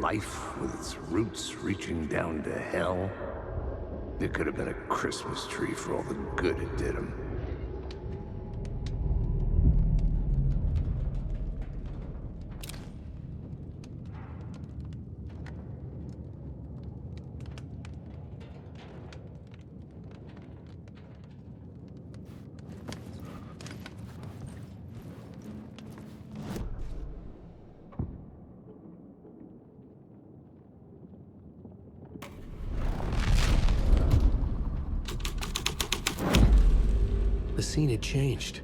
life with its roots reaching down to hell. It could have been a Christmas tree for all the good it did him. The scene had changed.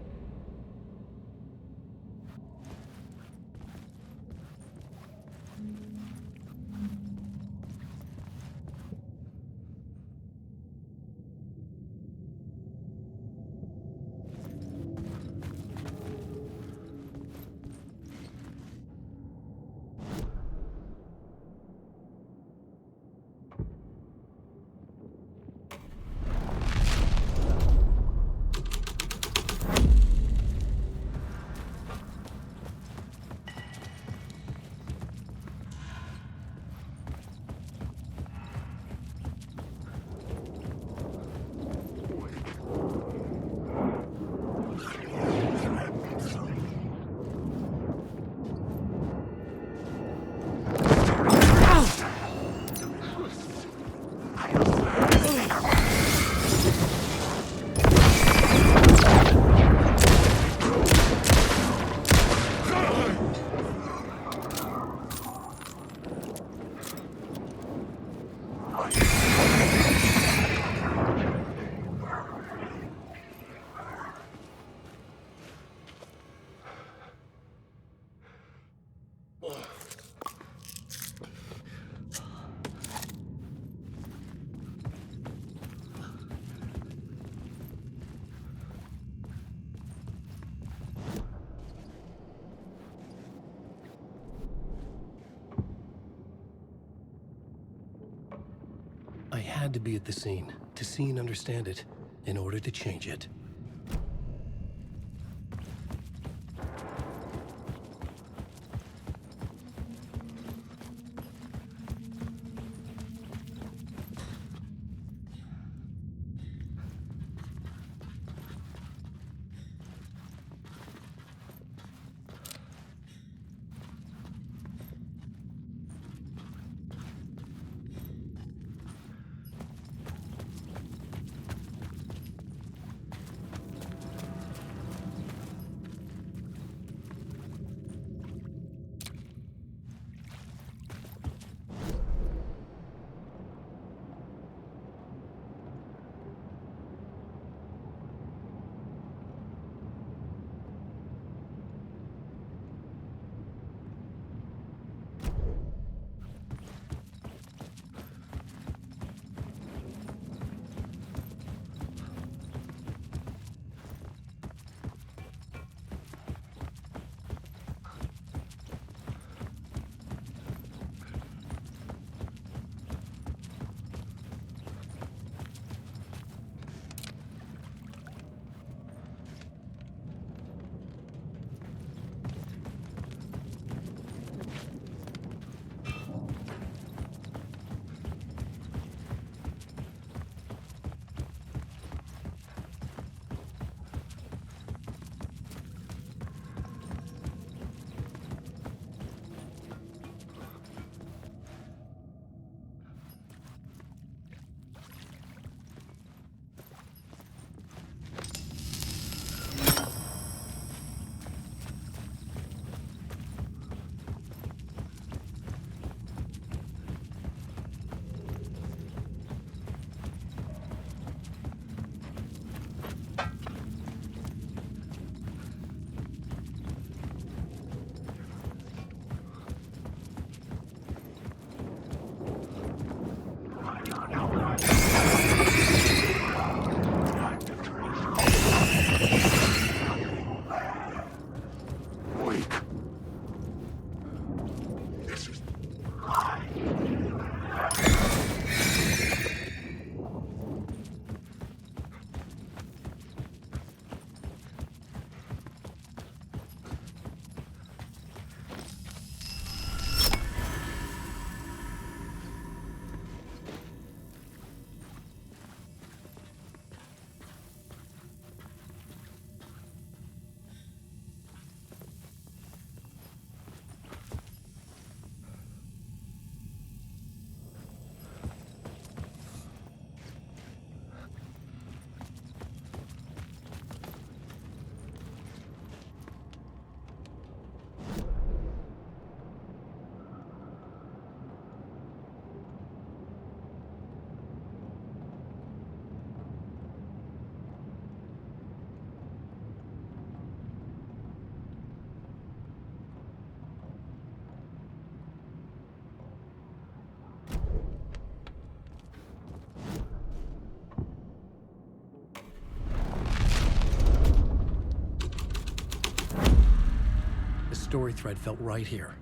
I had to be at the scene, to see and understand it, in order to change it. story thread felt right here.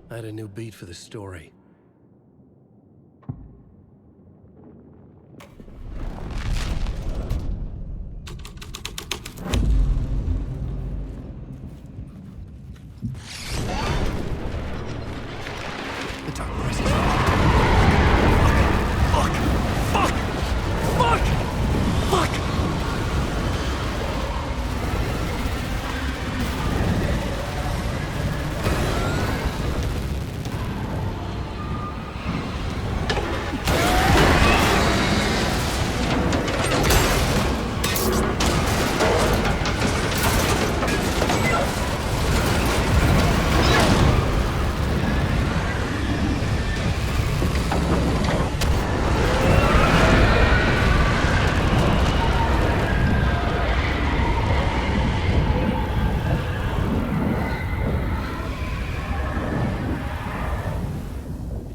I had a new beat for the story. The dark presence. Fuck! Fuck! Fuck! Fuck!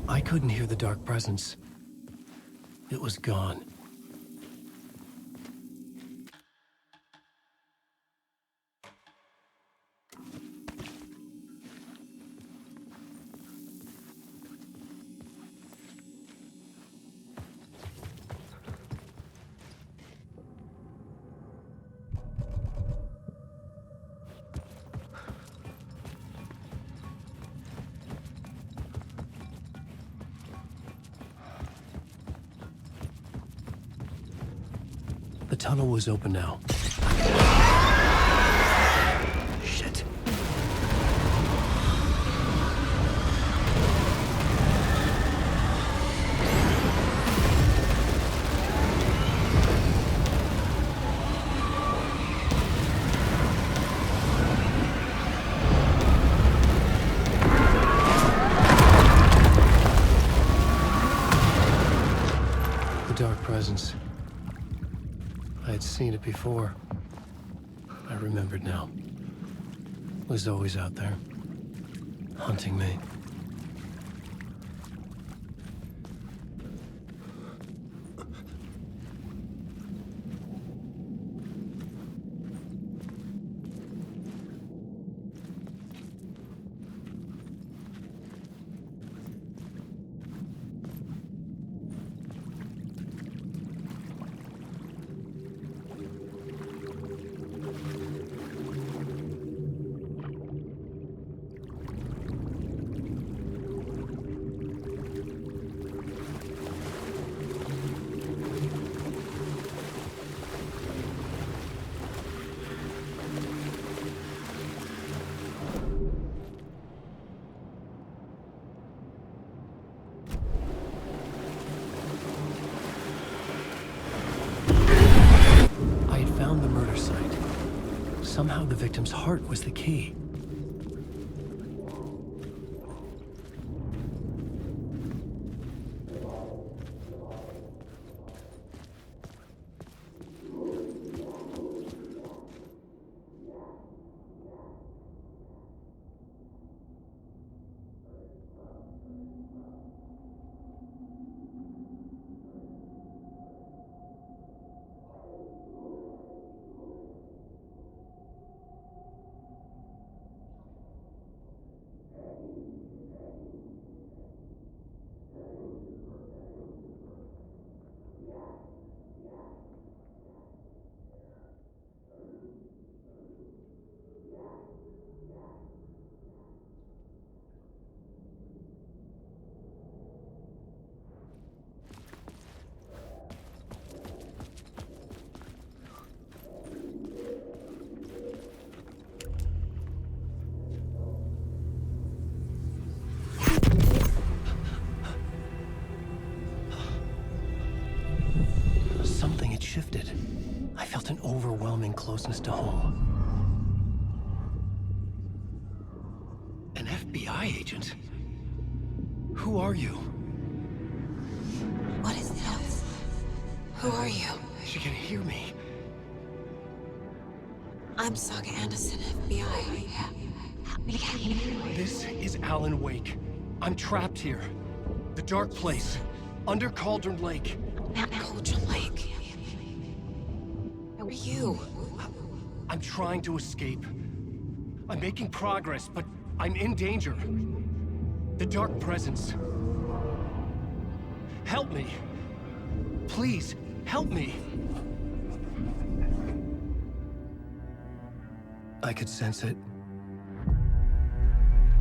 I couldn't hear the dark presence. It was gone. The tunnel was open now. Shit. The dark presence. I had seen it before. I remembered now. It was always out there, hunting me. Somehow the victim's heart was the key. Something had shifted. I felt an overwhelming closeness to home. An FBI agent? Who are you? What is this? Who are you? She can hear me. I'm Saga Anderson, FBI. This is Alana Uweyka. I'm trapped here. The dark place. Under Cauldron Lake. Cauldron Lake. Who are you? I'm trying to escape. I'm making progress, but I'm in danger. The dark presence. Help me. Please, help me. I could sense it.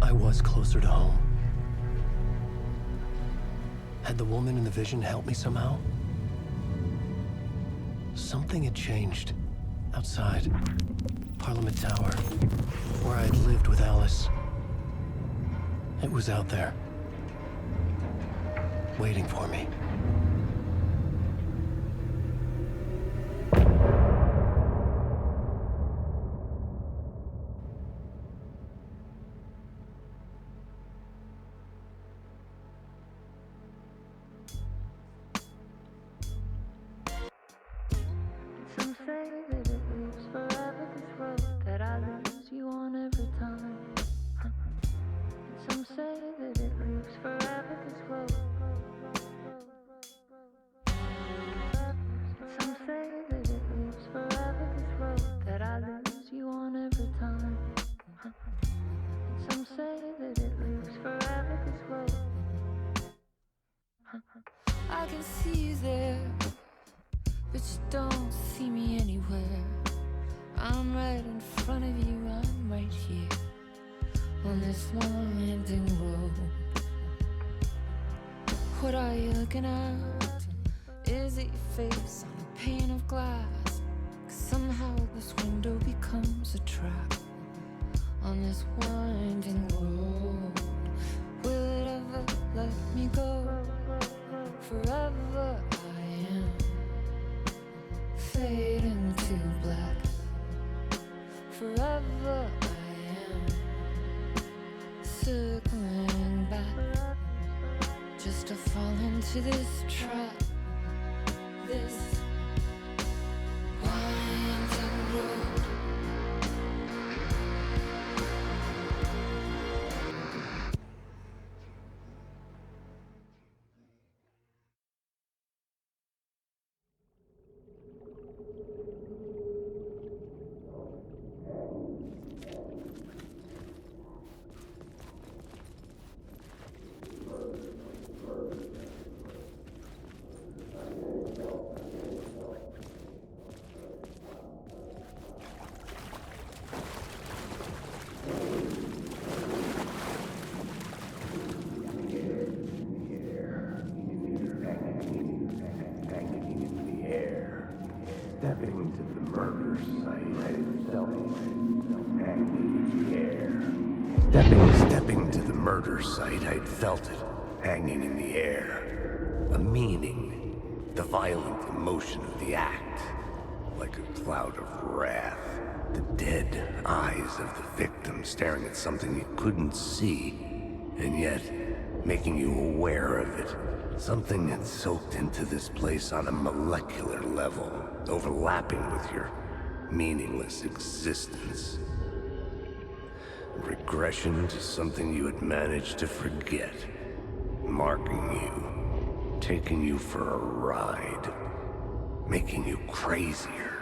I was closer to home. Had the woman in the vision helped me somehow? Something had changed. Outside. Parliament Tower. Where I had lived with Alice. It was out there. Waiting for me. Some say that it lives forever, this road that I lose you on every time. Some say that it lives forever, this road. Some say that it lives forever, this road that I lose you on every time. Some say that it lives forever, this road. I can see you there, but you don't see me anywhere. I'm right in front of you, I'm right here on this winding road. What are you looking at? Is it your face on a pane of glass? 'Cause somehow this window becomes a trap on this winding road. Will it ever let me go? Forever I am fading to black. Forever I am circling back, just to fall into this trap. This winding road. Stepping to the murder site, I felt it hanging in the air. Stepping to the murder site, I'd felt it hanging in the air. A meaning, the violent emotion of the act, like a cloud of wrath. The dead eyes of the victim staring at something you couldn't see, and yet making you aware of it. Something had soaked into this place on a molecular level, overlapping with your meaningless existence. Regression to something you had managed to forget. Marking you, taking you for a ride, making you crazier.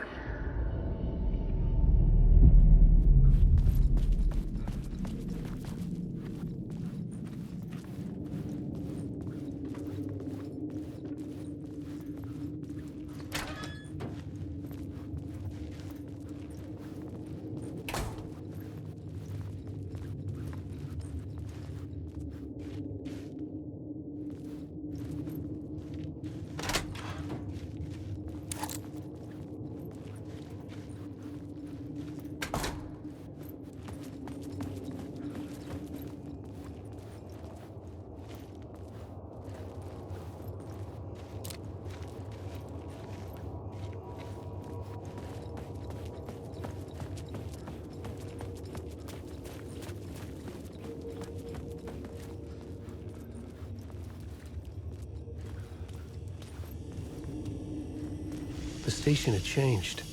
The station had changed.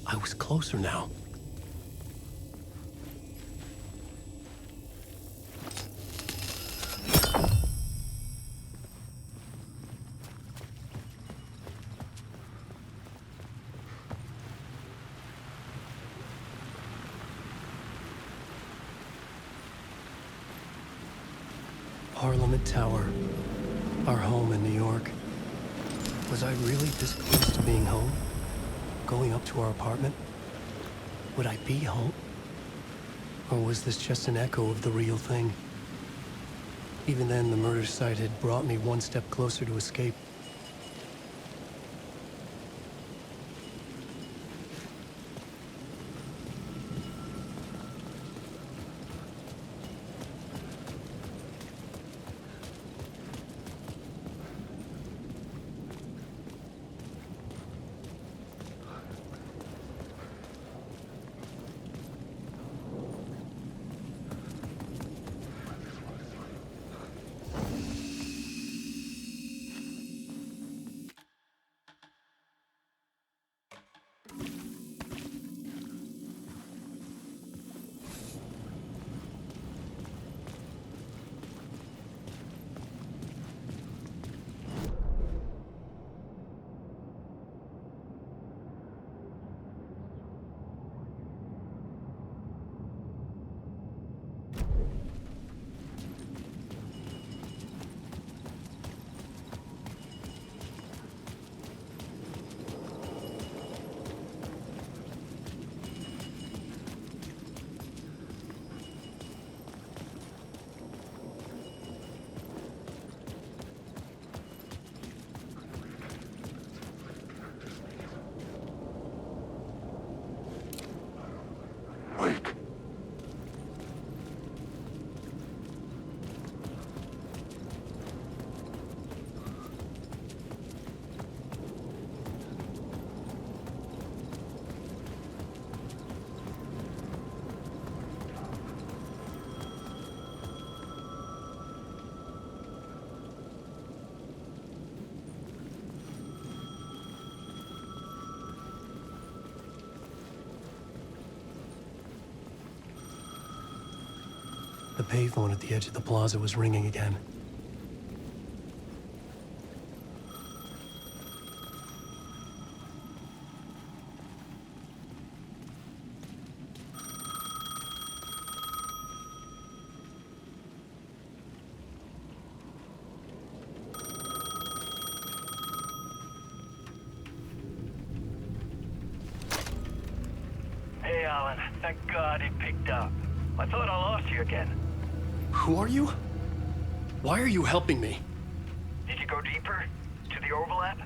I was closer now. Parliament Tower, our home in New York. Was I really this close to being home? Going up to our apartment? Would I be home? Or was this just an echo of the real thing? Even then, the murder site had brought me one step closer to escape. The payphone at the edge of the plaza was ringing again. Hey, Alan. Thank God it picked up. I thought I lost you again. Who are you? Why are you helping me? Did you go deeper? To the overlap?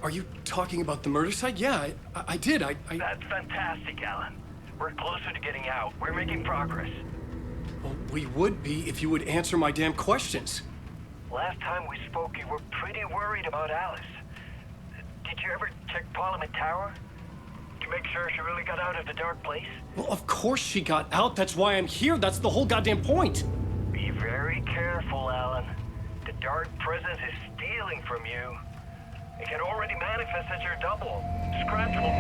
Are you talking about the murder site? Yeah, I did. That's fantastic, Alan. We're closer to getting out. We're making progress. Well, we would be if you would answer my damn questions. Last time we spoke, you were pretty worried about Alice. Did you ever check Parliament Tower? you make sure she really got out of the dark place? Well, of course she got out. That's why I'm here. That's the whole goddamn point. Be very careful, Alan. The dark presence is stealing from you. It can already manifest as your double. Scratch will...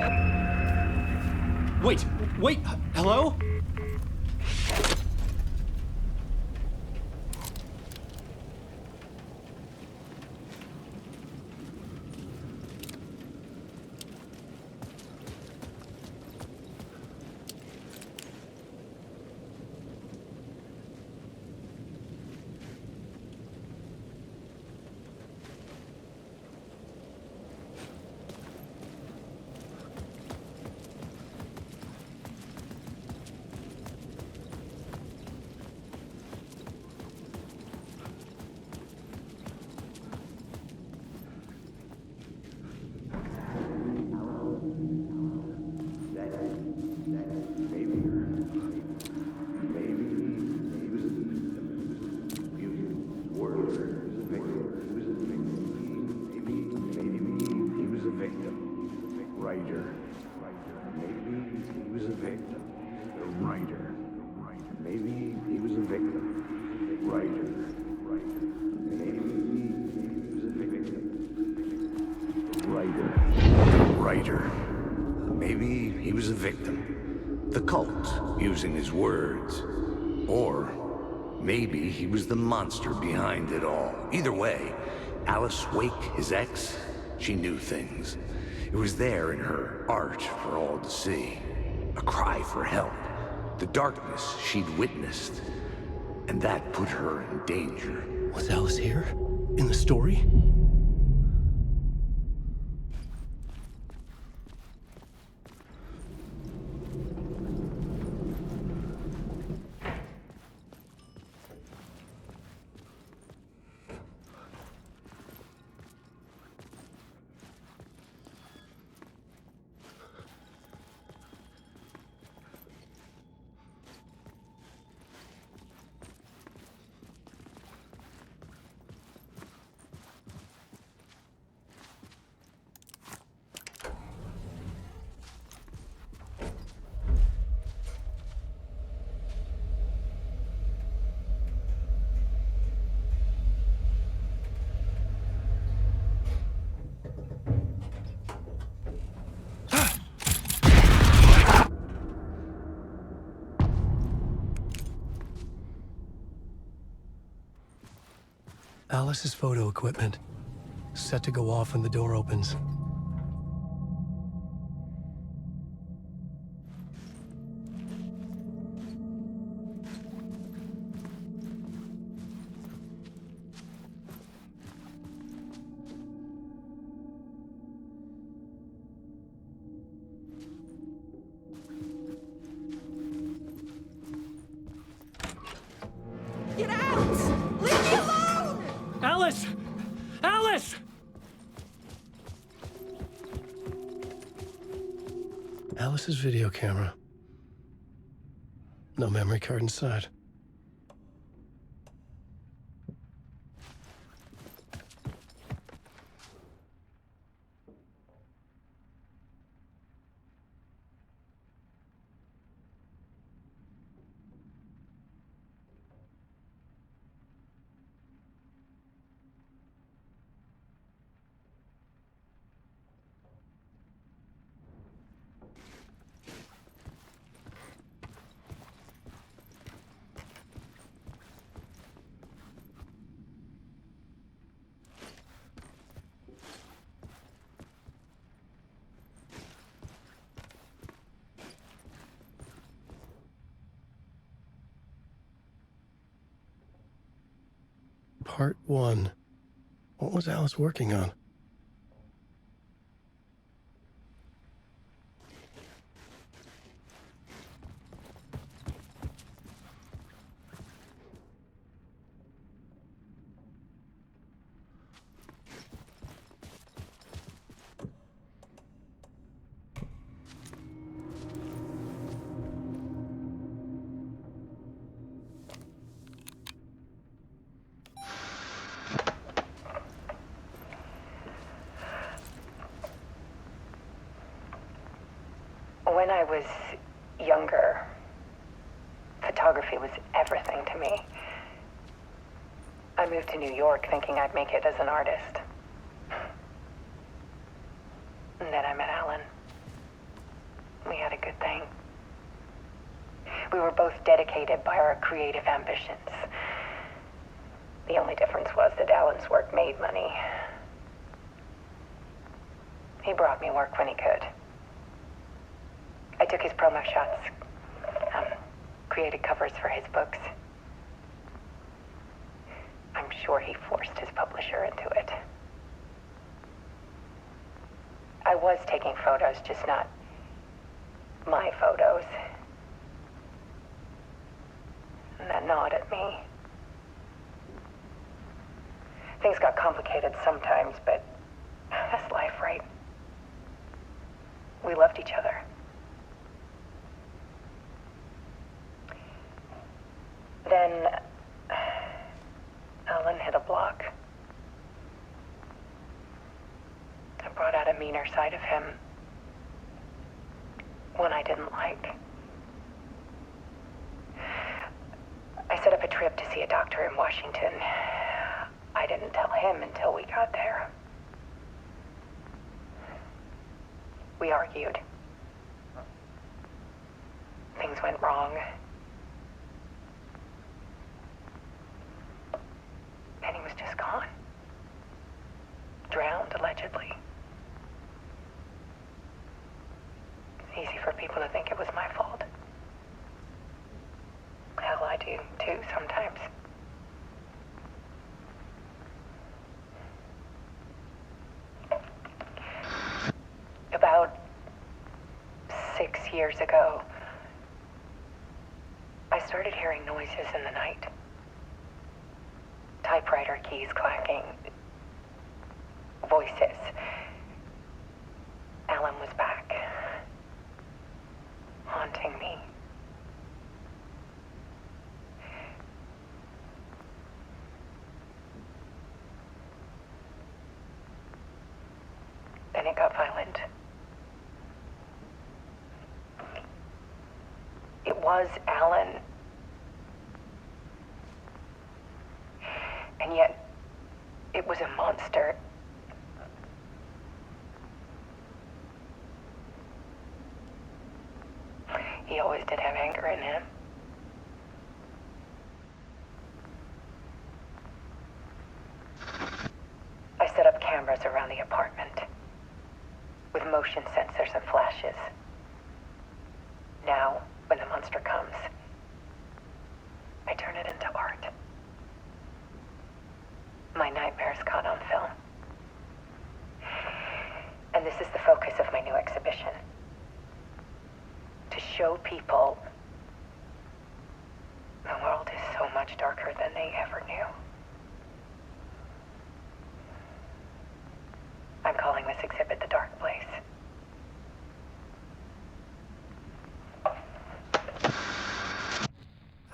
Wait, hello? Maybe he was a victim. The cult, using his words. Or maybe he was the monster behind it all. Either way, Alice Wake, his ex, she knew things. It was there in her art for all to see. A cry for help. The darkness she'd witnessed. And that put her in danger. Was Alice here? In the story? Alice's photo equipment, set to go off when the door opens. Get out! Leave me alone! Alice! Alice! Alice's video camera. No memory card inside. Part 1. What was Alice working on? everything to me. I moved to New York thinking I'd make it as an artist. And then I met Alan. We had a good thing. We were both dedicated by our creative ambitions. The only difference was that Alan's work made money. He brought me work when he could. I took his promo shots, created covers for his books. I'm sure he forced his publisher into it. I was taking photos, just not my photos. And that gnawed at me. Things got complicated sometimes, but that's life, right? We loved each other. Then Alan hit a block. I brought out a meaner side of him. One I didn't like. I set up a trip to see a doctor in Washington. I didn't tell him until we got there. We argued. Things went wrong. And he was just gone. Drowned, allegedly. It's easy for people to think it was my fault. Hell, I do, too, sometimes. About 6 years ago, I started hearing noises in the night. Typewriter keys clacking. Voices. Alan was back. Haunting me. Then it got violent. It was Alan. And yet, it was a monster. He always did have anger in him. I set up cameras around the apartment with motion sensors and flashes. Now, when the monster comes, I turn it into art. My nightmares caught on film. And this is the focus of my new exhibition. To show people the world is so much darker than they ever knew. I'm calling this exhibit The Dark Place.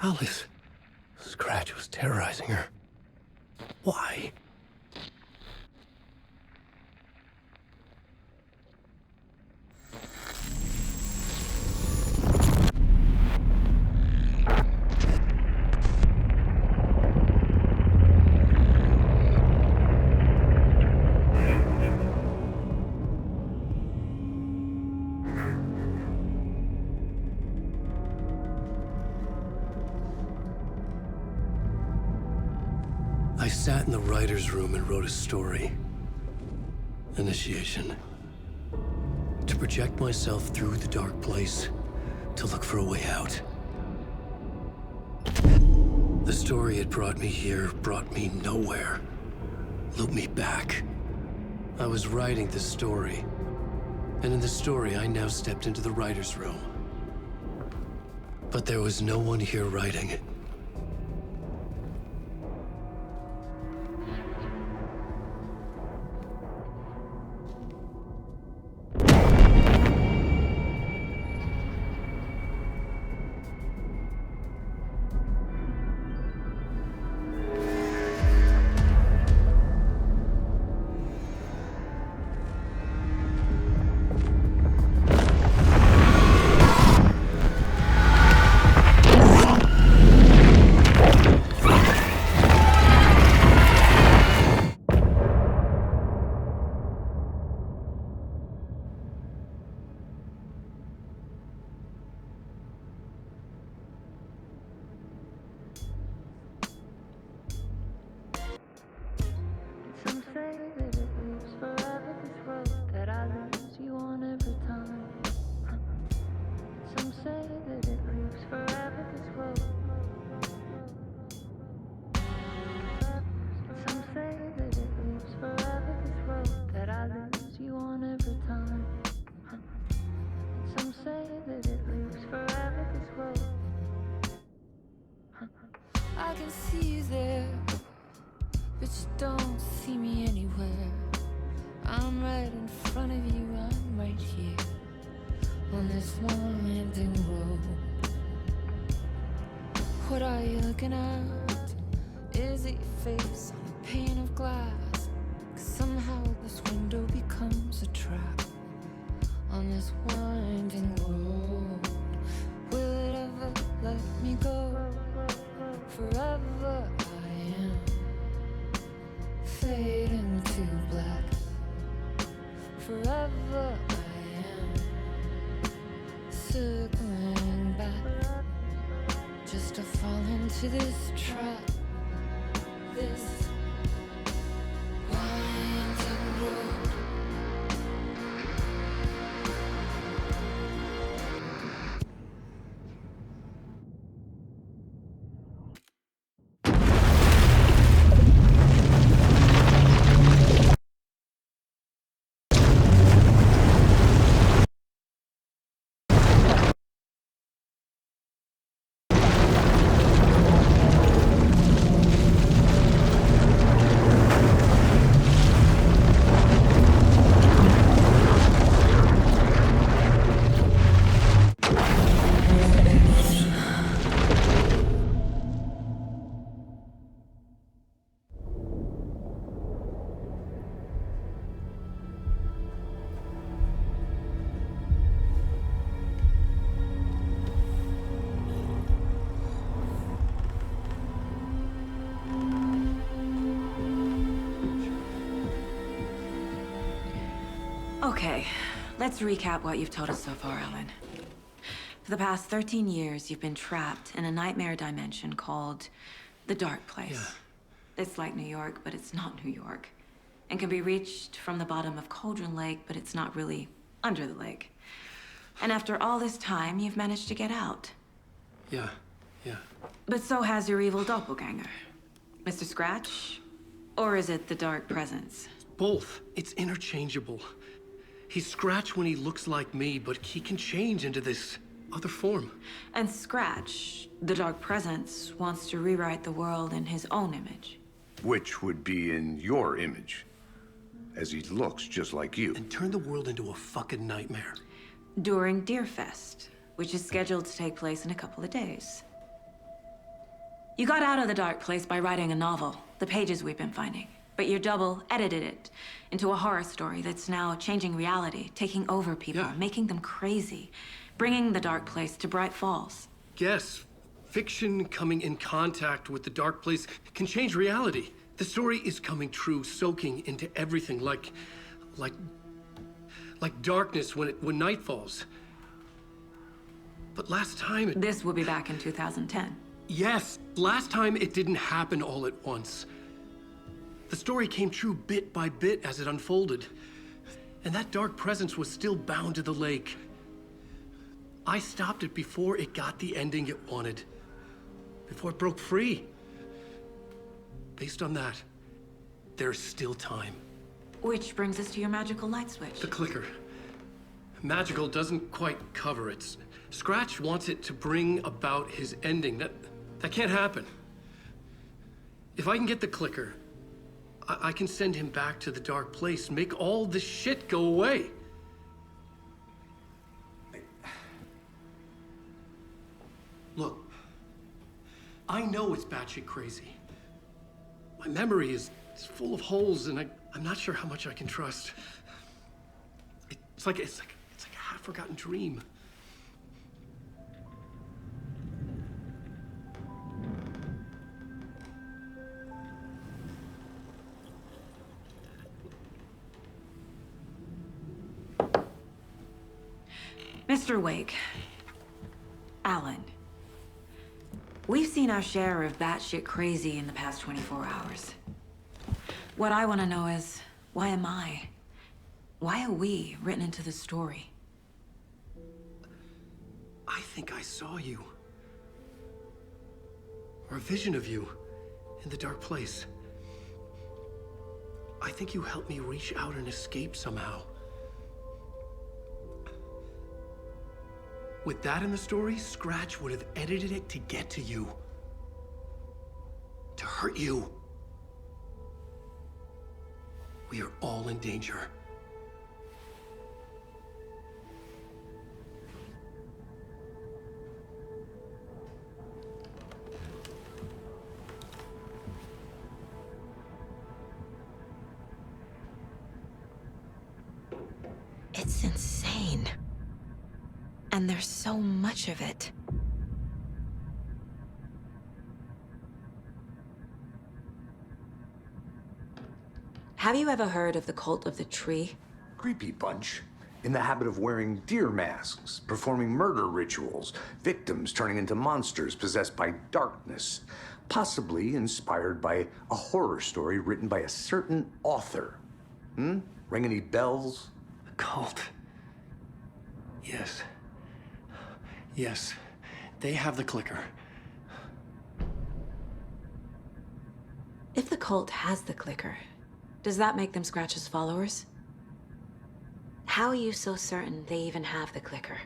Alice. Scratch was terrorizing her. Why? I sat in the writer's room and wrote a story. Initiation. To project myself through the dark place, to look for a way out. The story had brought me here, brought me nowhere. Looped me back. I was writing the story. And in the story, I now stepped into the writer's room. But there was no one here writing it. see you there, but you don't see me anywhere. I'm right in front of you, I'm right here on this winding road. What are you looking at? Is it your face on a pane of glass? 'Cause somehow this window becomes a trap on this winding road. Will it ever let me go? Forever I am fading to black. Forever I am circling back, just to fall into this trap, this winding road. Okay, let's recap what you've told us so far, Alan. For the past 13 years, you've been trapped in a nightmare dimension called the Dark Place. Yeah. It's like New York, but it's not New York. And can be reached from the bottom of Cauldron Lake, but it's not really under the lake. And after all this time, you've managed to get out. Yeah. But so has your evil doppelganger. Mr. Scratch? Or is it the Dark Presence? Both. It's interchangeable. He's Scratch when he looks like me, but he can change into this other form. And Scratch, the Dark Presence, wants to rewrite the world in his own image. Which would be in your image, as he looks just like you. And turn the world into a fucking nightmare. During Deerfest, which is scheduled to take place in a couple of days. You got out of the Dark Place by writing a novel, the pages we've been finding. But your double edited it into a horror story that's now changing reality, taking over people, Yeah. making them crazy, bringing the Dark Place to Bright Falls. Yes, fiction coming in contact with the Dark Place can change reality. The story is coming true, soaking into everything, like darkness when night falls. But last time This will be back in 2010. Yes, last time it didn't happen all at once. The story came true bit by bit as it unfolded. And that dark presence was still bound to the lake. I stopped it before it got the ending it wanted. Before it broke free. Based on that, there's still time. Which brings us to your magical light switch. The clicker. Magical doesn't quite cover it. Scratch wants it to bring about his ending. That can't happen. If I can get the clicker, I can send him back to the Dark Place, make all this shit go away. Look, I know it's batshit crazy. My memory is full of holes, and I'm not sure how much I can trust. It's like a half-forgotten dream. Mr. Wake, Alan, we've seen our share of batshit crazy in the past 24 hours. What I want to know is, why am I? Why are we written into the story? I think I saw you. Or a vision of you in the Dark Place. I think you helped me reach out and escape somehow. With that in the story, Scratch would have edited it to get to you. hurt you. We are all in danger. It's insane. And there's so much of it. Have you ever heard of the Cult of the Tree? Creepy bunch. In the habit of wearing deer masks, performing murder rituals, victims turning into monsters possessed by darkness, possibly inspired by a horror story written by a certain author. Ring any bells? The cult. Yes. Yes. They have the clicker. If the cult has the clicker, does that make them Scratch's followers? How are you so certain they even have the clicker?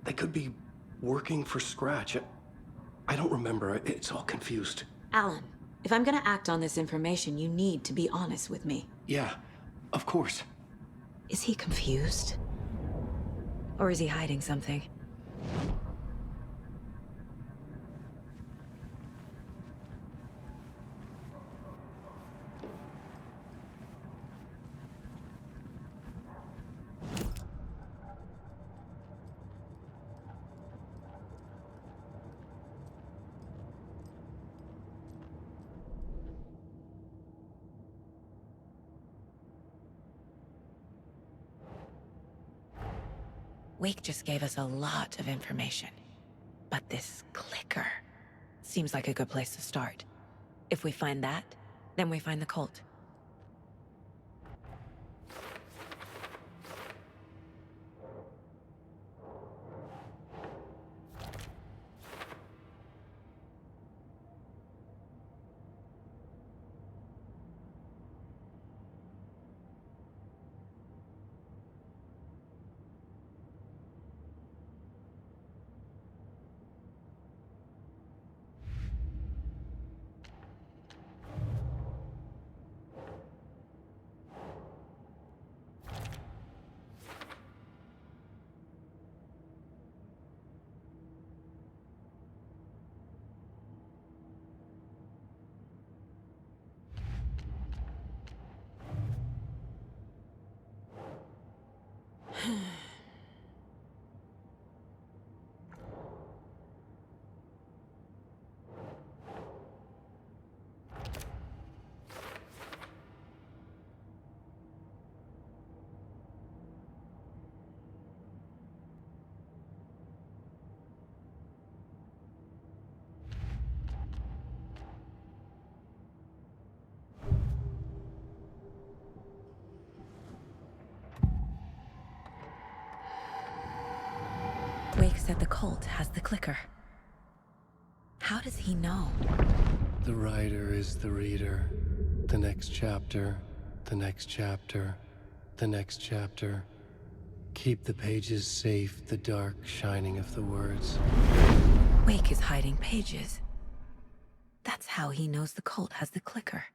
They could be working for Scratch. I don't remember. It's all confused. Alan, if I'm gonna act on this information, you need to be honest with me. Yeah, of course. Is he confused? Or is he hiding something? Wake just gave us a lot of information. But this clicker seems like a good place to start. If we find that, then we find the cult. Wake said the cult has the clicker. How does he know? The writer is the reader. The next chapter, the next chapter, the next chapter. Keep the pages safe, the dark shining of the words. Wake is hiding pages. That's how he knows the cult has the clicker.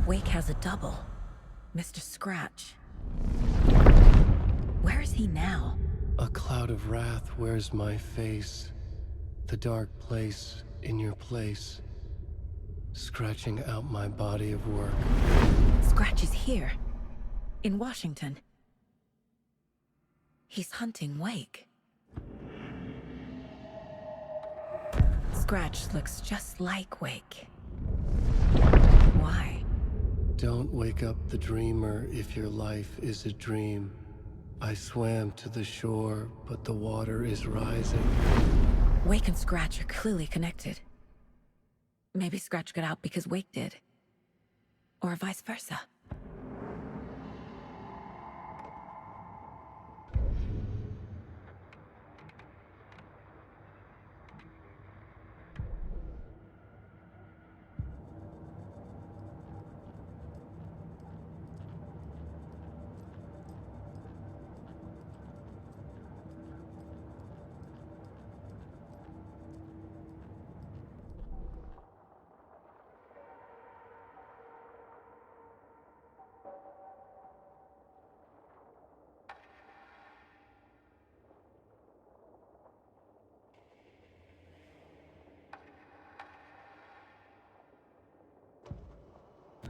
Wake has a double. Mr. Scratch. Where is he now? A cloud of wrath wears my face. The dark place in your place. Scratching out my body of work. Scratch is here. In Washington. He's hunting Wake. Scratch looks just like Wake. Why? Don't wake up the dreamer if your life is a dream. I swam to the shore, but the water is rising. Wake and Scratch are clearly connected. Maybe Scratch got out because Wake did. Or vice versa.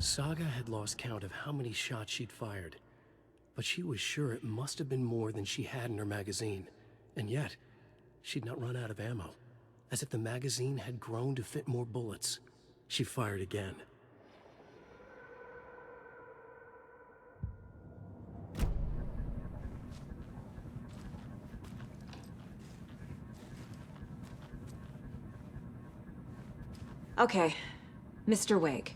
Saga had lost count of how many shots she'd fired, but she was sure it must have been more than she had in her magazine. And yet, she'd not run out of ammo. As if the magazine had grown to fit more bullets. She fired again. Okay, Mr. Wake.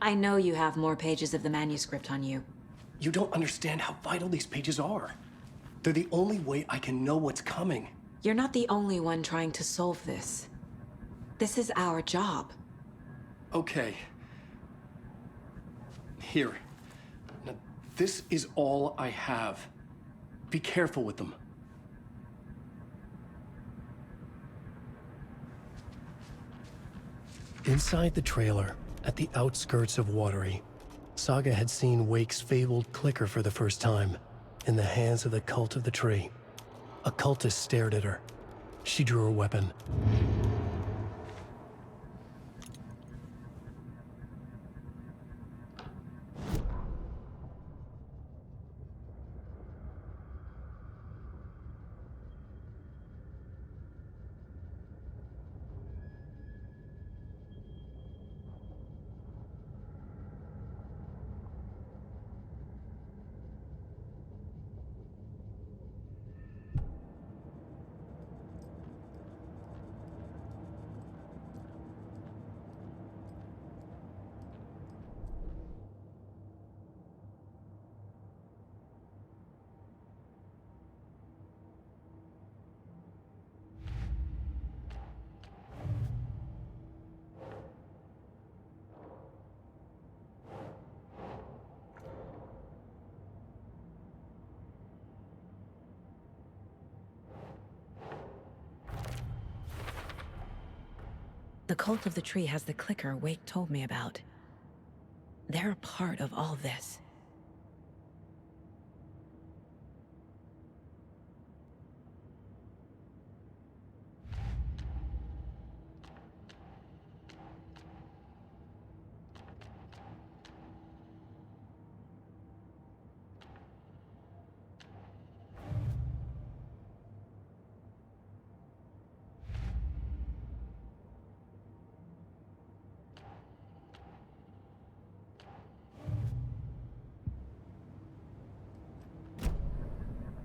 I know you have more pages of the manuscript on you. You don't understand how vital these pages are. They're the only way I can know what's coming. You're not the only one trying to solve this. This is our job. Okay. Here. Now, this is all I have. Be careful with them. Inside the trailer, at the outskirts of Watery, Saga had seen Wake's fabled clicker for the first time, in the hands of the Cult of the Tree. A cultist stared at her. She drew her weapon. The Cult of the Tree has the clicker Wake told me about. They're a part of all this.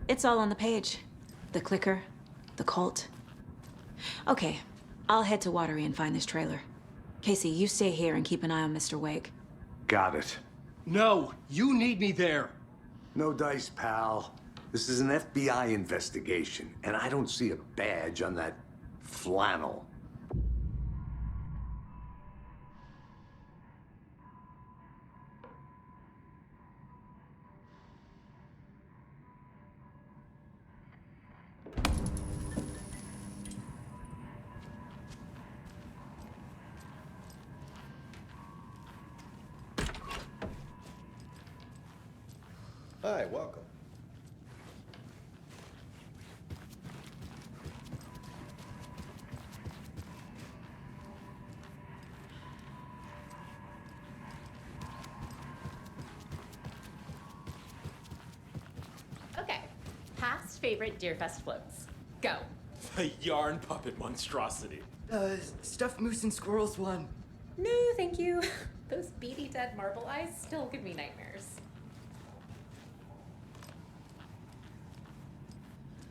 It's all on the page. The clicker, the cult. Okay, I'll head to Watery and find this trailer. Casey, you stay here and keep an eye on Mr. Wake. Got it. No, you need me there. No dice, pal. This is an FBI investigation, and I don't see a badge on that flannel. Hi, welcome. Okay, past favorite Deerfest floats. Go. The yarn puppet monstrosity. Stuffed moose and squirrels one. No, thank you. Those beady dead marble eyes still give me nightmares.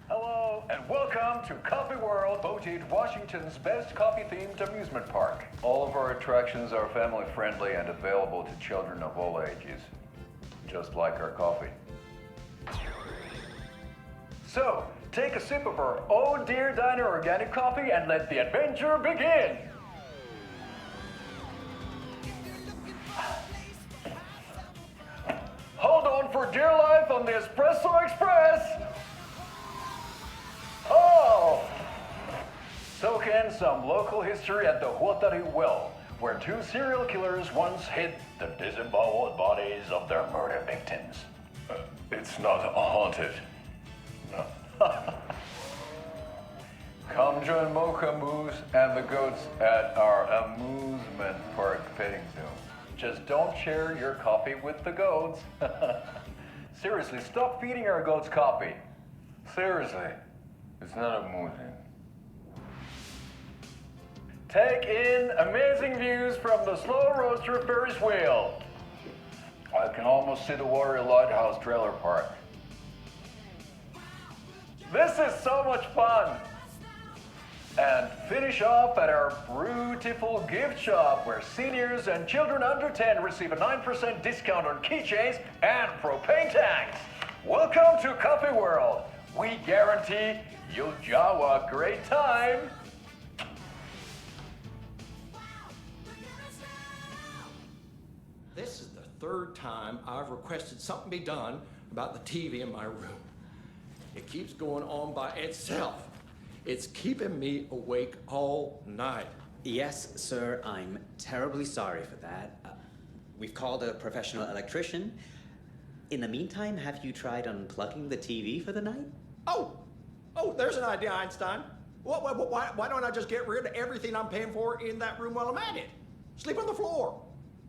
Hello, and welcome to Coffee World, voted Washington's best coffee-themed amusement park. All of our attractions are family-friendly and available to children of all ages, just like our coffee. So, take a sip of our Oh Dear Diner organic coffee and let the adventure begin! Hold on for dear life on the Espresso Express! Oh! Soak in some local history at the Watery Well, where two serial killers once hid the disemboweled bodies of their murder victims. It's not haunted. No. Come join Mocha Moose and the goats at our amusement park petting zoo. Just don't share your copy with the goats. Seriously, stop feeding our goats copy. Seriously, it's not amusing. Take in amazing views from the slow roaster Ferris wheel. I can almost see the Warrior Lighthouse trailer park. This is so much fun. And finish off at our beautiful gift shop where seniors and children under 10 receive a 9% discount on keychains and propane tanks. Welcome to Coffee World. We guarantee you'll jaw a great time. This is the third time I've requested something be done about the TV in my room. It keeps going on by itself. It's keeping me awake all night. Yes, sir, I'm terribly sorry for that. We've called a professional electrician. In the meantime, have you tried unplugging the TV for the night? Oh, there's an idea, Einstein. Why don't I just get rid of everything I'm paying for in that room while I'm at it? Sleep on the floor.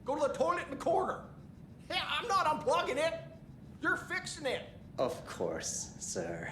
Go to the toilet in the corner. Hey, I'm not unplugging it. You're fixing it. Of course, sir.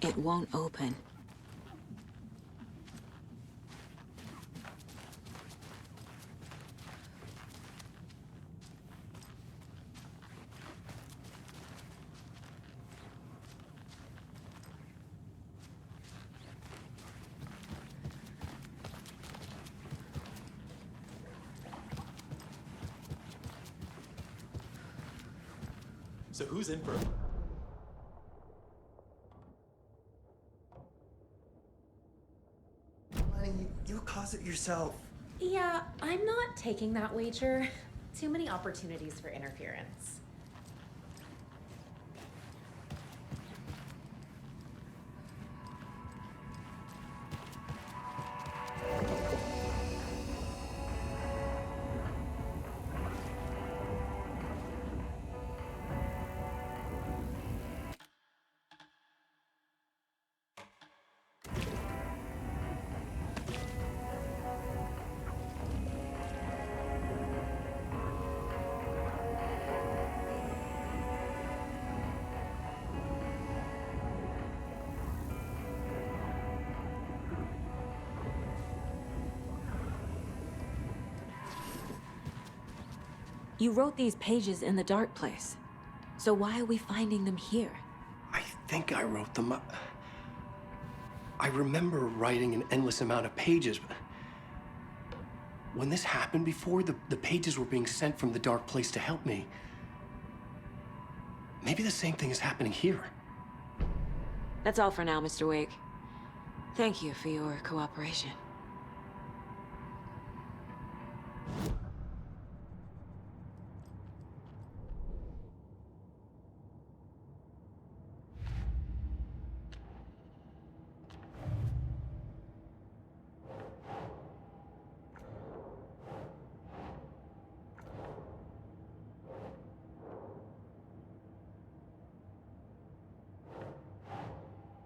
It won't open. So who's in for? Honey, you'll cause it yourself. Yeah, I'm not taking that wager. Too many opportunities for interference. You wrote these pages in the dark place. So why are we finding them here? I think I wrote them. I remember writing an endless amount of pages, but when this happened before, the pages were being sent from the dark place to help me. Maybe the same thing is happening here. That's all for now, Mr. Wake. Thank you for your cooperation.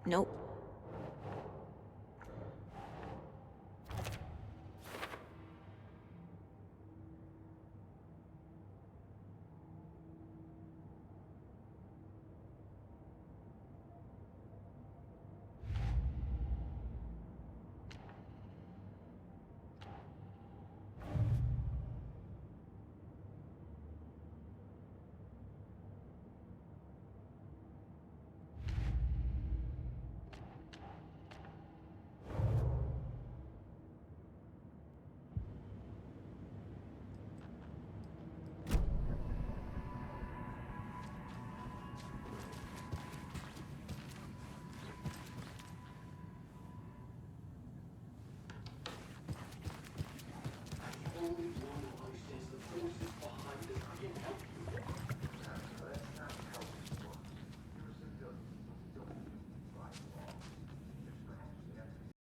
Nope.